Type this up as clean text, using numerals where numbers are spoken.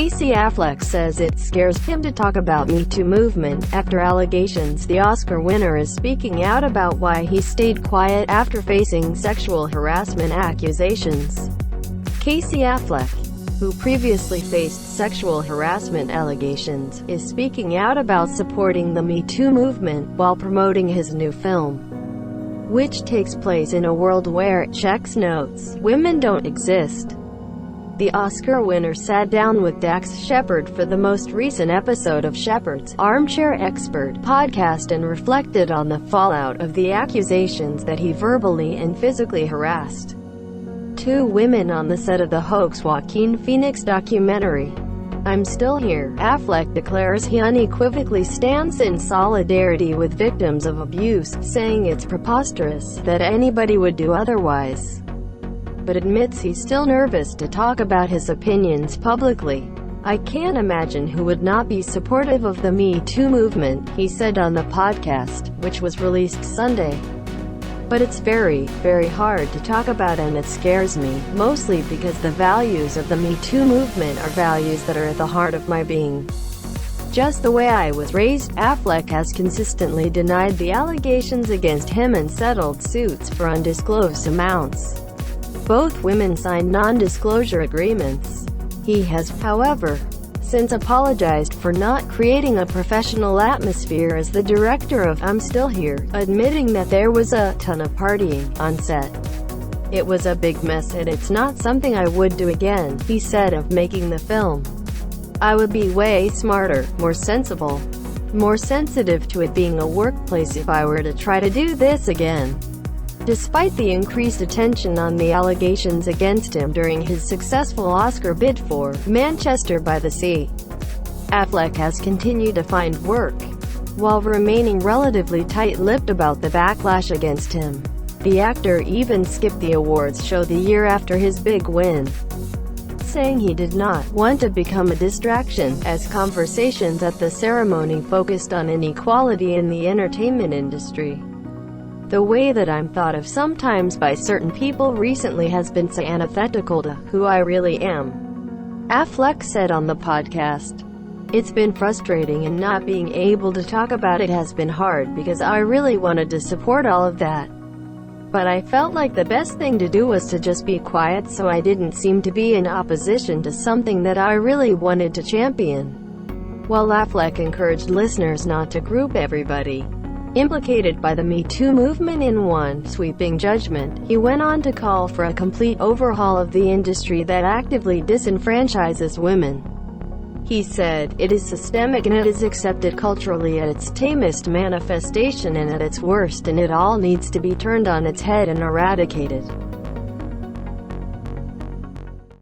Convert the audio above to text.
Casey Affleck says it scares him to talk about Me Too movement after allegations. The Oscar winner is speaking out about why he stayed quiet after facing sexual harassment accusations. Casey Affleck, who previously faced sexual harassment allegations, is speaking out about supporting the Me Too movement while promoting his new film, which takes place in a world where, checks notes, women don't exist. The Oscar winner sat down with Dax Shepard for the most recent episode of Shepard's Armchair Expert podcast and reflected on the fallout of the accusations that he verbally and physically harassed two women on the set of the hoax Joaquin Phoenix documentary. "I'm still here," Affleck declares. He unequivocally stands in solidarity with victims of abuse, saying it's preposterous that anybody would do otherwise, but admits he's still nervous to talk about his opinions publicly. "I can't imagine who would not be supportive of the Me Too movement," he said on the podcast, which was released Sunday. "But it's very, very hard to talk about, and it scares me, mostly because the values of the Me Too movement are values that are at the heart of my being. Just the way I was raised." Affleck has consistently denied the allegations against him and settled suits for undisclosed amounts. Both women signed non-disclosure agreements. He has, however, since apologized for not creating a professional atmosphere as the director of I'm Still Here, admitting that there was a ton of partying on set. "It was a big mess and it's not something I would do again," he said of making the film. "I would be way smarter, more sensible, more sensitive to it being a workplace if I were to try to do this again." Despite the increased attention on the allegations against him during his successful Oscar bid for Manchester by the Sea, Affleck has continued to find work, while remaining relatively tight-lipped about the backlash against him. The actor even skipped the awards show the year after his big win, saying he did not want to become a distraction, as conversations at the ceremony focused on inequality in the entertainment industry. "The way that I'm thought of sometimes by certain people recently has been so antithetical to who I really am," Affleck said on the podcast. "It's been frustrating, and not being able to talk about it has been hard because I really wanted to support all of that. But I felt like the best thing to do was to just be quiet so I didn't seem to be in opposition to something that I really wanted to champion." While Affleck encouraged listeners not to group everybody implicated by the Me Too movement in one sweeping judgment, he went on to call for a complete overhaul of the industry that actively disenfranchises women. He said, "It is systemic and it is accepted culturally at its tamest manifestation and at its worst, and it all needs to be turned on its head and eradicated."